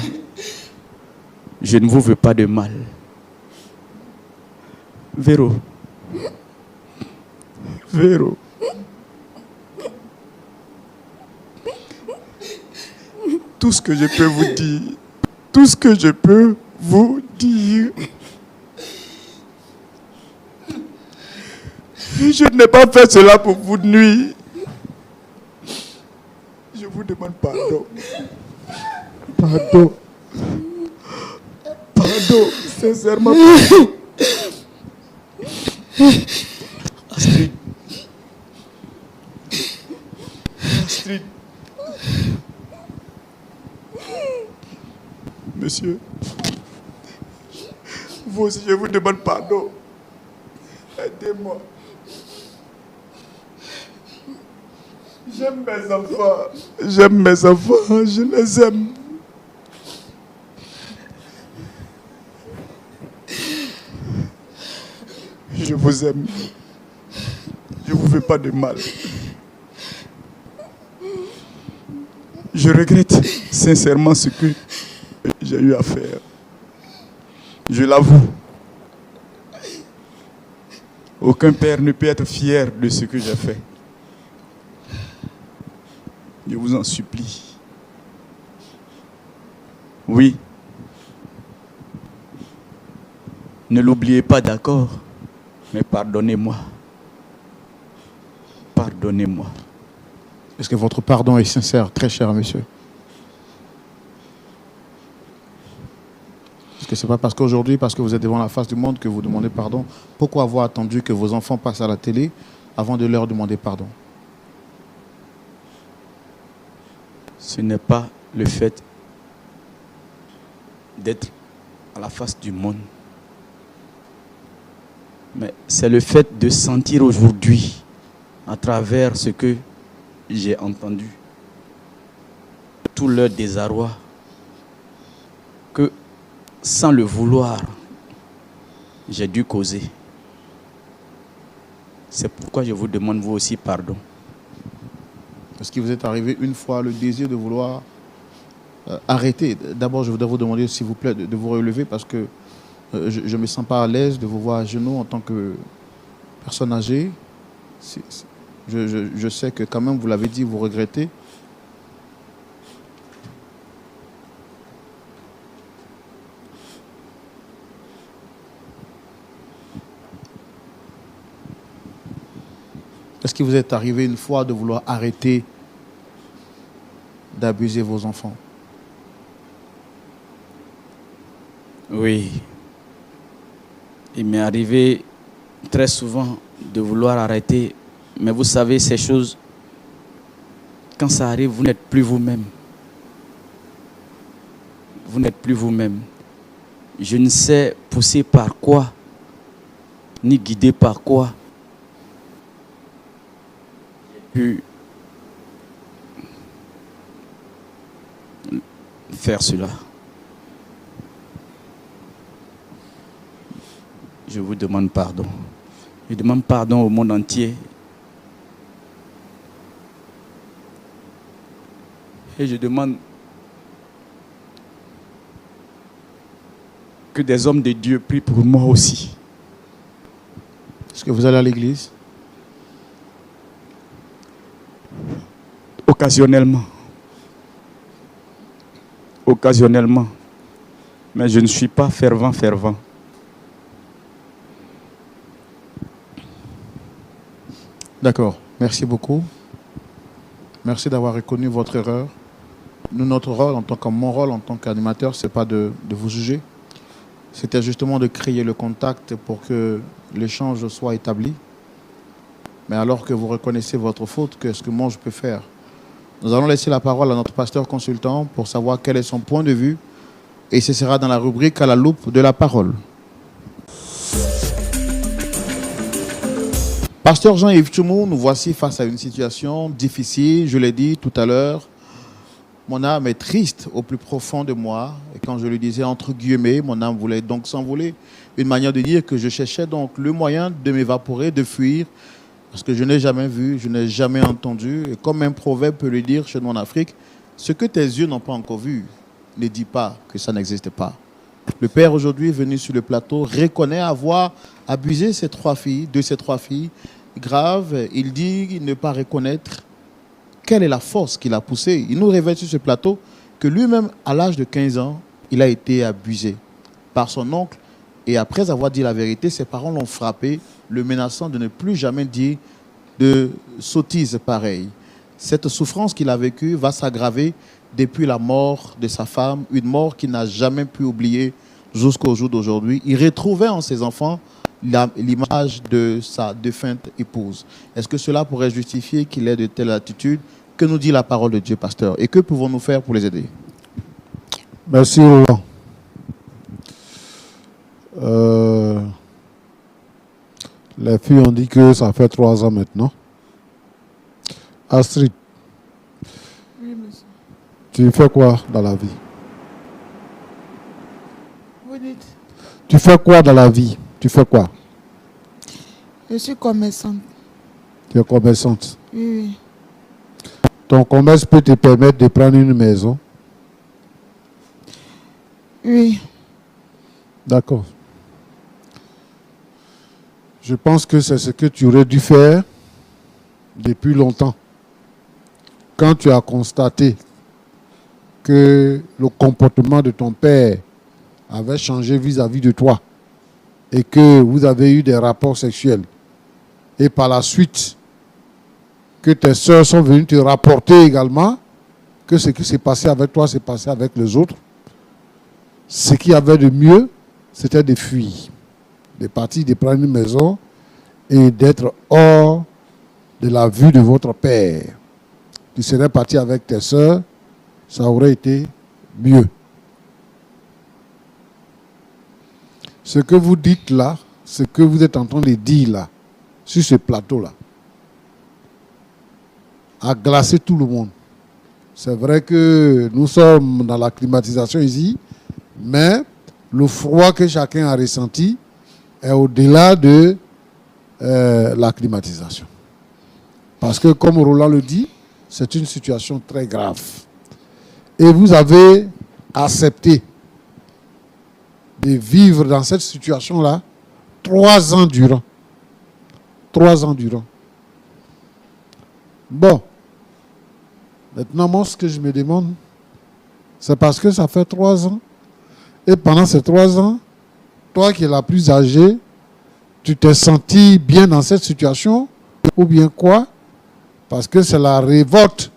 je ne vous veux pas de mal. Véro. Tout ce que je peux vous dire, je n'ai pas fait cela pour vous nuire. Je vous demande pardon. Pardon, sincèrement. Astrid. Monsieur, vous aussi, je vous demande pardon. Aidez-moi. J'aime mes enfants, je les aime. Je vous aime. Je ne vous veux pas de mal. Je regrette sincèrement ce que j'ai eu à faire. Je l'avoue. Aucun père ne peut être fier de ce que j'ai fait. Je vous en supplie. Oui. Ne l'oubliez pas, d'accord? Mais pardonnez-moi. Pardonnez-moi. Est-ce que votre pardon est sincère, très cher monsieur? Est-ce que ce n'est pas parce qu'aujourd'hui, parce que vous êtes devant la face du monde, que vous demandez pardon? Pourquoi avoir attendu que vos enfants passent à la télé avant de leur demander pardon? Ce n'est pas le fait d'être à la face du monde, mais c'est le fait de sentir aujourd'hui, à travers ce que j'ai entendu, tout leur désarroi, que sans le vouloir, j'ai dû causer. C'est pourquoi je vous demande vous aussi pardon. Est-ce qu'il vous est arrivé une fois le désir de vouloir arrêter? D'abord, je voudrais vous demander, s'il vous plaît, de vous relever parce que je ne me sens pas à l'aise de vous voir à genoux en tant que personne âgée. Je sais que quand même, vous l'avez dit, vous regrettez. Est-ce qu'il vous est arrivé une fois de vouloir arrêter d'abuser vos enfants? Oui. Il m'est arrivé très souvent de vouloir arrêter. Mais vous savez, ces choses, quand ça arrive, vous n'êtes plus vous-même. Vous n'êtes plus vous-même. Je ne sais pousser par quoi, ni guider par quoi. J'ai pu faire cela. Je vous demande pardon. Je demande pardon au monde entier. Et je demande que des hommes de Dieu prient pour moi aussi. Est-ce que vous allez à l'église? Occasionnellement. Occasionnellement. Mais je ne suis pas fervent. D'accord. Merci beaucoup. Merci d'avoir reconnu votre erreur. Nous, notre rôle, mon rôle en tant qu'animateur, ce n'est pas de vous juger. C'était justement de créer le contact pour que l'échange soit établi. Mais alors que vous reconnaissez votre faute, qu'est-ce que moi je peux faire? Nous allons laisser la parole à notre pasteur consultant pour savoir quel est son point de vue. Et ce sera dans la rubrique à la loupe de la parole. Pasteur Jean-Yves Tchoumou, nous voici face à une situation difficile. Je l'ai dit tout à l'heure. Mon âme est triste au plus profond de moi. Et quand je le disais entre guillemets, mon âme voulait donc s'envoler. Une manière de dire que je cherchais donc le moyen de m'évaporer, de fuir. Parce que je n'ai jamais vu, je n'ai jamais entendu. Et comme un proverbe peut le dire chez nous en Afrique, ce que tes yeux n'ont pas encore vu, ne dis pas que ça n'existe pas. Le père aujourd'hui venu sur le plateau reconnaît avoir abusé de ses trois filles. Grave, il dit ne pas reconnaître quelle est la force qui l'a poussé. Il nous révèle sur ce plateau que lui-même, à l'âge de 15 ans, il a été abusé par son oncle. Et après avoir dit la vérité, ses parents l'ont frappé, le menaçant de ne plus jamais dire de sottises pareilles. Cette souffrance qu'il a vécue va s'aggraver depuis la mort de sa femme, une mort qu'il n'a jamais pu oublier jusqu'au jour d'aujourd'hui. Il retrouvait en ses enfants l'image de sa défunte épouse. Est-ce que cela pourrait justifier qu'il ait de telles attitudes? Que nous dit la parole de Dieu, pasteur? Et que pouvons-nous faire pour les aider? Merci, Roland. Les filles ont dit que ça fait 3 ans maintenant. Astrid, Oui, monsieur. tu fais quoi dans la vie? Vous dites? Tu fais quoi dans la vie? Tu fais quoi? Je suis commerçante. Tu es commerçante. Oui. Ton commerce peut te permettre de prendre une maison? Oui. D'accord. Je pense que c'est ce que tu aurais dû faire depuis longtemps. Quand tu as constaté que le comportement de ton père avait changé vis-à-vis de toi et que vous avez eu des rapports sexuels et par la suite que tes soeurs sont venues te rapporter également que ce qui s'est passé avec toi s'est passé avec les autres, ce qu'il y avait de mieux, c'était de fuir, de partir, de prendre une maison et d'être hors de la vue de votre père. Tu serais parti avec tes soeurs, ça aurait été mieux. Ce que vous dites là, ce que vous êtes en train de dire là, sur ce plateau-là, a glacé tout le monde. C'est vrai que nous sommes dans la climatisation ici, mais le froid que chacun a ressenti est au-delà de la climatisation. Parce que, comme Roland le dit, c'est une situation très grave. Et vous avez accepté de vivre dans cette situation-là 3 ans durant. 3 ans durant. Bon. Maintenant, moi, ce que je me demande, c'est parce que ça fait 3 ans. Et pendant ces 3 ans, toi qui es la plus âgée, tu t'es senti bien dans cette situation ou bien quoi, parce que c'est la révolte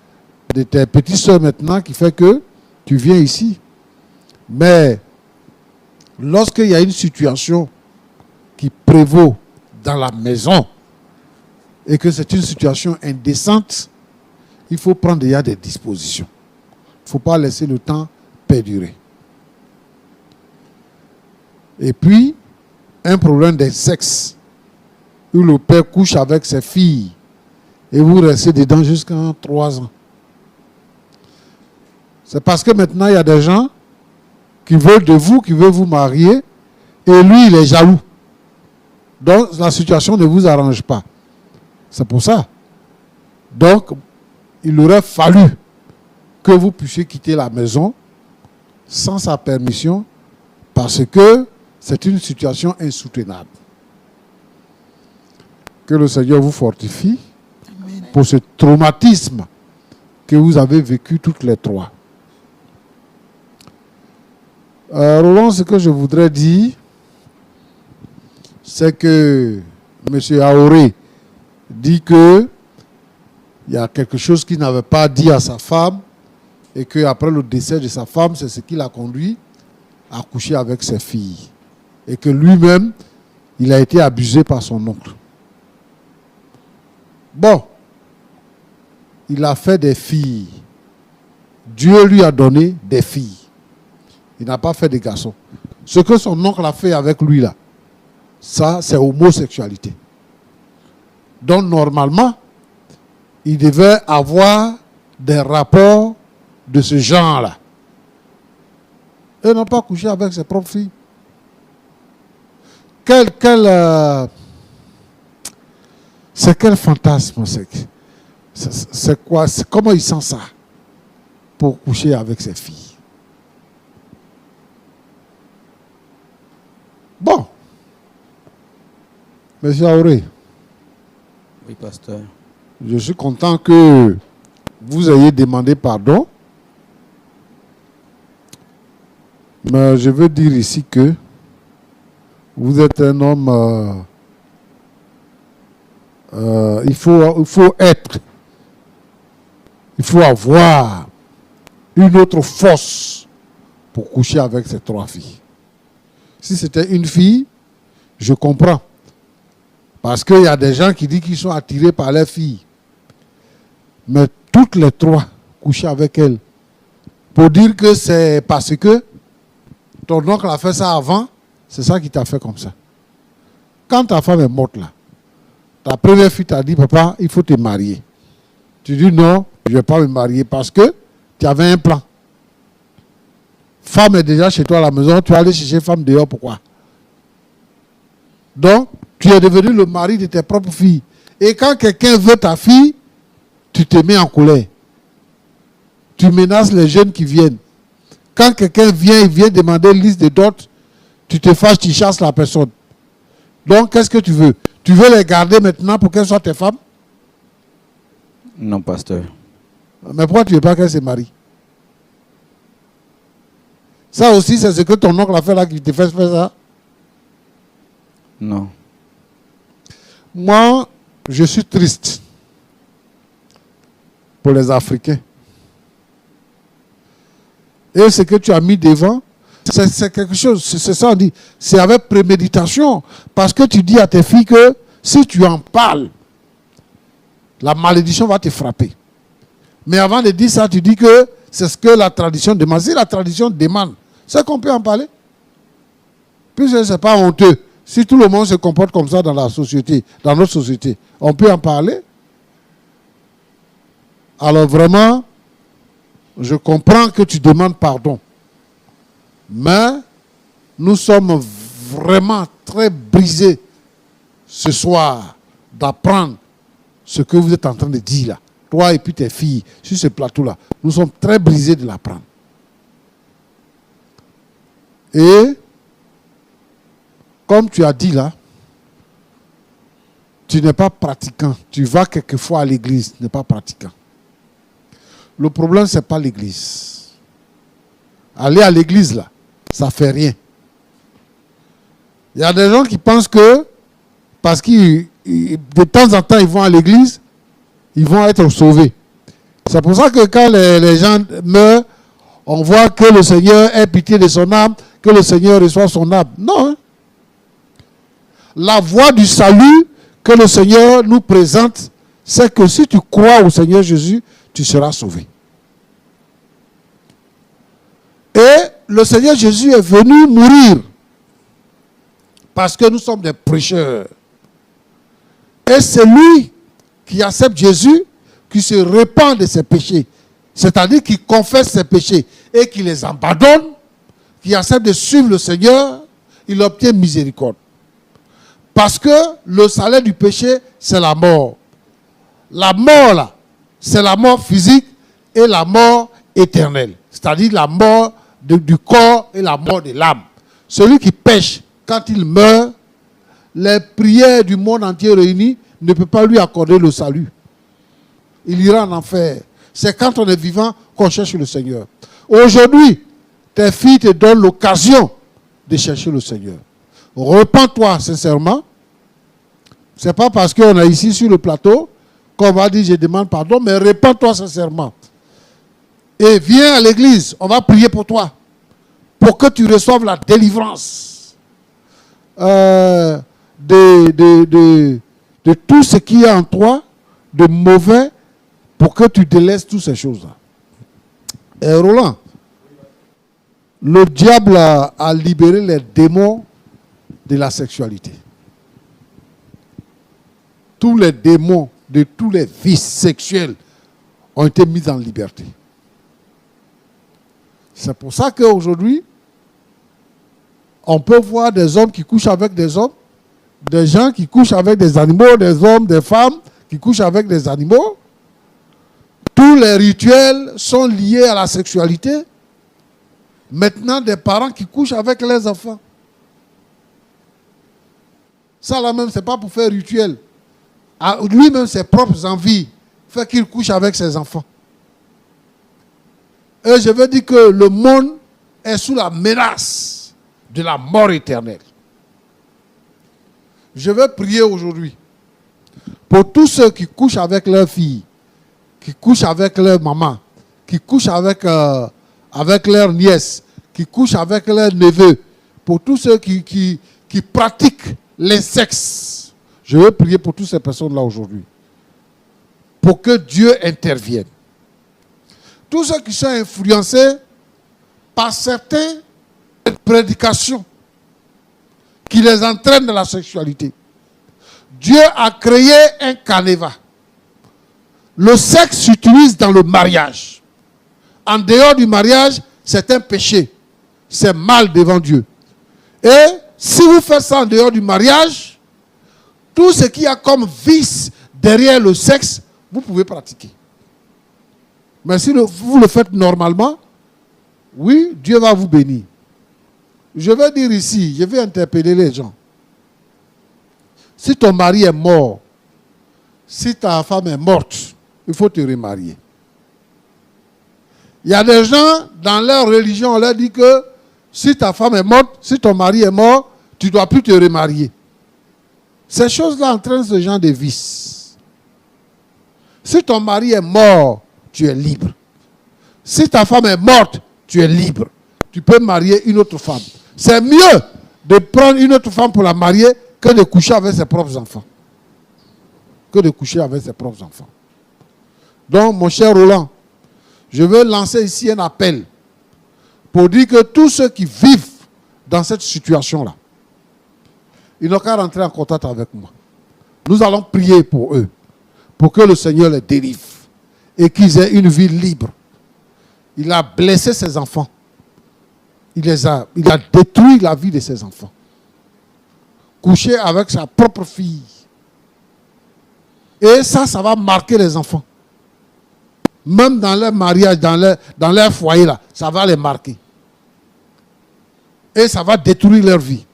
de tes petites soeurs maintenant qui fait que tu viens ici. Mais lorsqu'il y a une situation qui prévaut dans la maison et que c'est une situation indécente, il faut prendre déjà des dispositions. Il ne faut pas laisser le temps perdurer. Et puis, un problème de sexe, où le père couche avec ses filles et vous restez dedans jusqu'à 3 ans. C'est parce que maintenant, il y a des gens qui veulent de vous, qui veulent vous marier, et lui, il est jaloux. Donc, la situation ne vous arrange pas. C'est pour ça. Donc, il aurait fallu que vous puissiez quitter la maison sans sa permission, parce que c'est une situation insoutenable. Que le Seigneur vous fortifie. Amen. Pour ce traumatisme que vous avez vécu toutes les trois. Roland, ce que je voudrais dire, c'est que M. Aoré dit que il y a quelque chose qu'il n'avait pas dit à sa femme et qu'après le décès de sa femme, c'est ce qui l'a conduit à coucher avec ses filles. Et que lui-même, il a été abusé par son oncle. Bon, il a fait des filles. Dieu lui a donné des filles. Il n'a pas fait des garçons. Ce que son oncle a fait avec lui là, ça c'est homosexualité. Donc normalement, il devait avoir des rapports de ce genre-là. Et non pas coucher avec ses propres filles. C'est quel fantasme c'est quoi? Comment il sent ça pour coucher avec ses filles? Bon. Monsieur Aoré. Oui, pasteur. Je suis content que vous ayez demandé pardon. Mais je veux dire ici que vous êtes un homme... il faut avoir une autre force pour coucher avec ces 3 filles. Si c'était une fille, je comprends. Parce qu'il y a des gens qui disent qu'ils sont attirés par les filles. Mais toutes les 3, coucher avec elles, pour dire que c'est parce que ton oncle a fait ça avant, c'est ça qui t'a fait comme ça. Quand ta femme est morte là, ta première fille t'a dit, papa, il faut te marier. Tu dis non, je ne vais pas me marier parce que tu avais un plan. Femme est déjà chez toi à la maison, tu vas aller chercher femme dehors, pourquoi? Donc, tu es devenu le mari de tes propres filles. Et quand quelqu'un veut ta fille, tu te mets en colère. Tu menaces les jeunes qui viennent. Quand quelqu'un vient, il vient demander une liste de dot, tu te fâches, tu chasses la personne. Donc, qu'est-ce que tu veux? Tu veux les garder maintenant pour qu'elles soient tes femmes? Non, pasteur. Mais pourquoi tu ne veux pas qu'elles se marient? Ça aussi, c'est ce que ton oncle a fait là qui te fait faire ça? Non. Moi, je suis triste pour les Africains. Et ce que tu as mis devant, c'est quelque chose, c'est ça on dit, c'est avec préméditation. Parce que tu dis à tes filles que si tu en parles, la malédiction va te frapper. Mais avant de dire ça, tu dis que c'est ce que la tradition demande. Si la tradition demande, c'est qu'on peut en parler. Puisque ce n'est pas honteux. Si tout le monde se comporte comme ça dans la société, dans notre société, on peut en parler. Alors vraiment, je comprends que tu demandes pardon. Mais nous sommes vraiment très brisés ce soir d'apprendre ce que vous êtes en train de dire là. Toi et puis tes filles, sur ce plateau-là. Nous sommes très brisés de l'apprendre. Et, comme tu as dit là, tu n'es pas pratiquant. Tu vas quelquefois à l'église, tu n'es pas pratiquant. Le problème, ce n'est pas l'église. Aller à l'église là, ça ne fait rien. Il y a des gens qui pensent que, parce qu'ils de temps en temps, ils vont à l'église, ils vont être sauvés. C'est pour ça que quand les gens meurent, on voit que le Seigneur ait pitié de son âme, que le Seigneur reçoive son âme. Non. La voie du salut que le Seigneur nous présente, c'est que si tu crois au Seigneur Jésus, tu seras sauvé. Et le Seigneur Jésus est venu mourir parce que nous sommes des prêcheurs. Et c'est lui qui accepte Jésus, qui se répand de ses péchés. C'est-à-dire qui confesse ses péchés et qui les abandonne, qui accepte de suivre le Seigneur, il obtient miséricorde. Parce que le salaire du péché, c'est la mort. La mort, là, c'est la mort physique et la mort éternelle. C'est-à-dire la mort du corps et la mort de l'âme. Celui qui pêche, quand il meurt, les prières du monde entier réunies ne peuvent pas lui accorder le salut. Il ira en enfer. C'est quand on est vivant qu'on cherche le Seigneur. Aujourd'hui, tes filles te donnent l'occasion de chercher le Seigneur. Repends-toi sincèrement. Ce n'est pas parce qu'on est ici sur le plateau qu'on va dire je demande pardon, mais repends-toi sincèrement. Et viens à l'église, on va prier pour toi, pour que tu reçoives la délivrance de tout ce qui est en toi, de mauvais, pour que tu délaisses toutes ces choses-là. Et Roland, le diable a libéré les démons de la sexualité. Tous les démons de tous les vices sexuels ont été mis en liberté. C'est pour ça qu'aujourd'hui, on peut voir des hommes qui couchent avec des hommes, des gens qui couchent avec des animaux, des hommes, des femmes qui couchent avec des animaux. Tous les rituels sont liés à la sexualité. Maintenant, des parents qui couchent avec leurs enfants. Ça là même, ce n'est pas pour faire rituel. Lui-même, ses propres envies fait qu'il couche avec ses enfants. Et je veux dire que le monde est sous la menace de la mort éternelle. Je veux prier aujourd'hui pour tous ceux qui couchent avec leurs filles, qui couchent avec leur maman, qui couchent avec leurs nièces, qui couchent avec leurs neveux, pour tous ceux qui pratiquent l'incexe. Je veux prier pour toutes ces personnes-là aujourd'hui, pour que Dieu intervienne. Tous ceux qui sont influencés par certaines prédications qui les entraînent dans la sexualité. Dieu a créé un canevas. Le sexe s'utilise dans le mariage. En dehors du mariage, c'est un péché. C'est mal devant Dieu. Et si vous faites ça en dehors du mariage, tout ce qu'il y a comme vice derrière le sexe, vous pouvez pratiquer. Mais si vous le faites normalement, oui, Dieu va vous bénir. Je vais dire ici, je vais interpeller les gens. Si ton mari est mort, si ta femme est morte, il faut te remarier. Il y a des gens, dans leur religion, on leur dit que si ta femme est morte, si ton mari est mort, tu ne dois plus te remarier. Ces choses-là entraînent ce genre de vices. Si ton mari est mort, tu es libre. Si ta femme est morte, tu es libre. Tu peux marier une autre femme. C'est mieux de prendre une autre femme pour la marier que de coucher avec ses propres enfants. Que de coucher avec ses propres enfants. Donc, mon cher Roland, je veux lancer ici un appel pour dire que tous ceux qui vivent dans cette situation-là, ils n'ont qu'à rentrer en contact avec moi. Nous allons prier pour eux, pour que le Seigneur les délivre et qu'ils aient une vie libre. Il a blessé ses enfants. Il a détruit la vie de ses enfants. Coucher avec sa propre fille. Et ça va marquer les enfants. Même dans leur mariage, dans leur foyer, là, ça va les marquer. Et ça va détruire leur vie.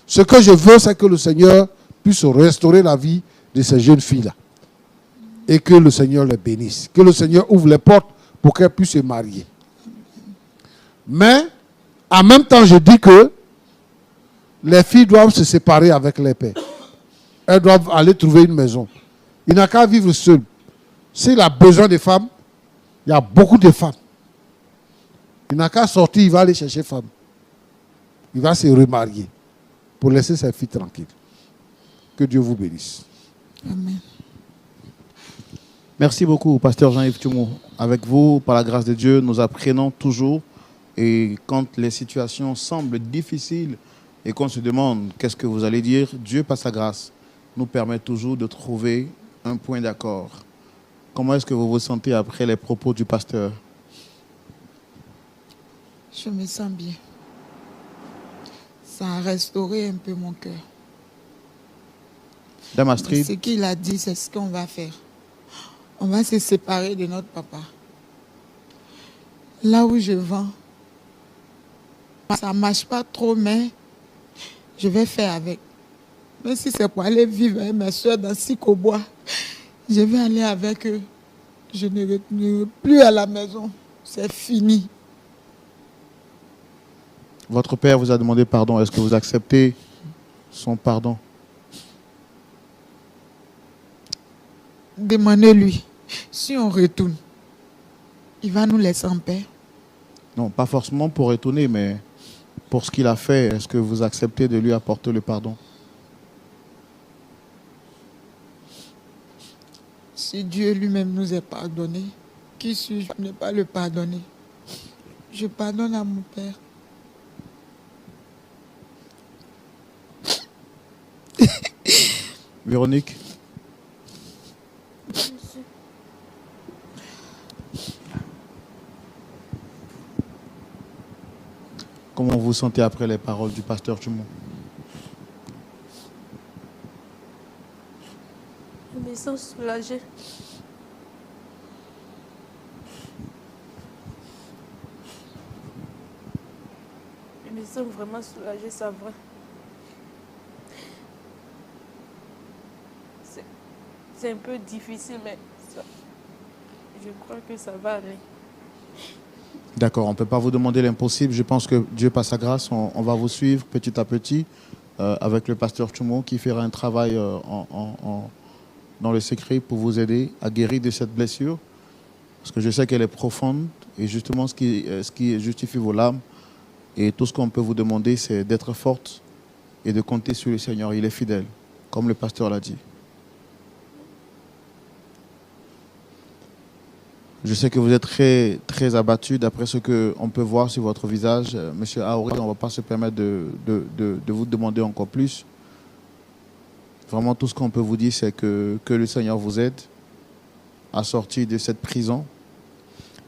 Ce que je veux, c'est que le Seigneur puisse restaurer la vie de ces jeunes filles-là. Et que le Seigneur les bénisse. Que le Seigneur ouvre les portes pour qu'elles puissent se marier. Mais, en même temps, je dis que les filles doivent se séparer avec les pères. elles doivent aller trouver une maison. Il n'a qu'à vivre seul. S'il a besoin de femmes, il y a beaucoup de femmes. Il n'a qu'à sortir, il va aller chercher femme. Il va se remarier pour laisser sa fille tranquille. Que Dieu vous bénisse. Amen. Merci beaucoup, pasteur Jean-Yves Tchoumou. Avec vous, par la grâce de Dieu, nous apprenons toujours. Et quand les situations semblent difficiles et qu'on se demande qu'est-ce que vous allez dire, Dieu, par sa grâce, nous permet toujours de trouver un point d'accord. Comment est-ce que vous vous sentez après les propos du pasteur? Je me sens bien. Ça a restauré un peu mon cœur. Dame Astrid, Ce qu'il a dit, c'est ce qu'on va faire. On va se séparer de notre papa. Là où je vends, ça ne marche pas trop, mais je vais faire avec. Même si c'est pour aller vivre avec mes soeurs dans Sikobois, je vais aller avec eux. Je ne retournerai plus à la maison. C'est fini. votre père vous a demandé pardon. Est-ce que vous acceptez son pardon? Demandez-lui. Si on retourne, il va nous laisser en paix. Non, pas forcément pour étonner, mais pour ce qu'il a fait, est-ce que vous acceptez de lui apporter le pardon? Si Dieu lui-même nous est pardonné, qui suis-je pour ne pas le pardonner? Je pardonne à mon père. Véronique? Comment vous vous sentez après les paroles du pasteur Tchoumou? Je me sens soulagée. Je me sens vraiment soulagée, c'est vrai. C'est un peu difficile, mais je crois que ça va aller. D'accord, on ne peut pas vous demander l'impossible. Je pense que Dieu, par sa grâce, on va vous suivre petit à petit avec le pasteur Tchoumou qui fera un travail dans le secret pour vous aider à guérir de cette blessure. Parce que je sais qu'elle est profonde et justement ce qui justifie vos larmes. Et tout ce qu'on peut vous demander, c'est d'être forte et de compter sur le Seigneur. Il est fidèle, comme le pasteur l'a dit. Je sais que vous êtes très, très abattu d'après ce qu'on peut voir sur votre visage. Monsieur Aouri, on ne va pas se permettre de vous demander encore plus. Vraiment, tout ce qu'on peut vous dire, c'est que le Seigneur vous aide à sortir de cette prison.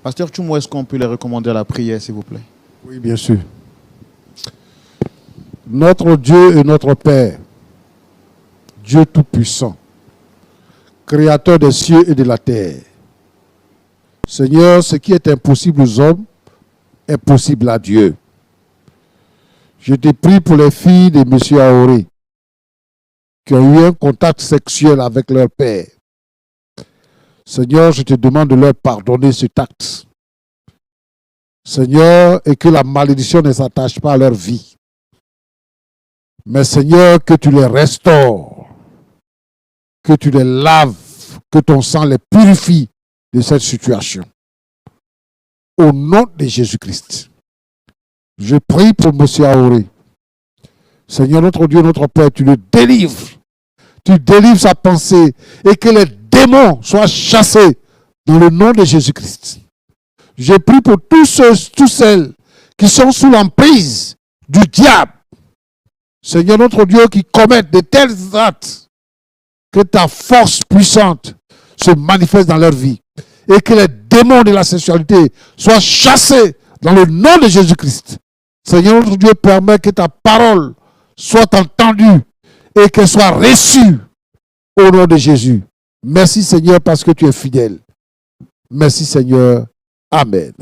Pasteur Tchoumou, est-ce qu'on peut les recommander à la prière, s'il vous plaît? Oui, bien sûr. Notre Dieu et notre Père, Dieu Tout-Puissant, Créateur des cieux et de la terre. Seigneur, ce qui est impossible aux hommes est possible à Dieu. Je te prie pour les filles de M. Aouri qui ont eu un contact sexuel avec leur père. Seigneur, je te demande de leur pardonner cet acte. Seigneur, et que la malédiction ne s'attache pas à leur vie. Mais Seigneur, que tu les restaures, que tu les laves, que ton sang les purifie de cette situation. Au nom de Jésus-Christ, je prie pour M. Aouri. Seigneur, notre Dieu, notre Père, tu le délivres. Tu délivres sa pensée et que les démons soient chassés dans le nom de Jésus-Christ. Je prie pour tous ceux, toutes celles qui sont sous l'emprise du diable. Seigneur, notre Dieu, qui commettent de tels actes, que ta force puissante se manifeste dans leur vie et que les démons de la sexualité soient chassés dans le nom de Jésus-Christ. Seigneur, notre Dieu, permet que ta parole soit entendue et qu'elle soit reçue au nom de Jésus. Merci Seigneur parce que tu es fidèle. Merci Seigneur. Amen.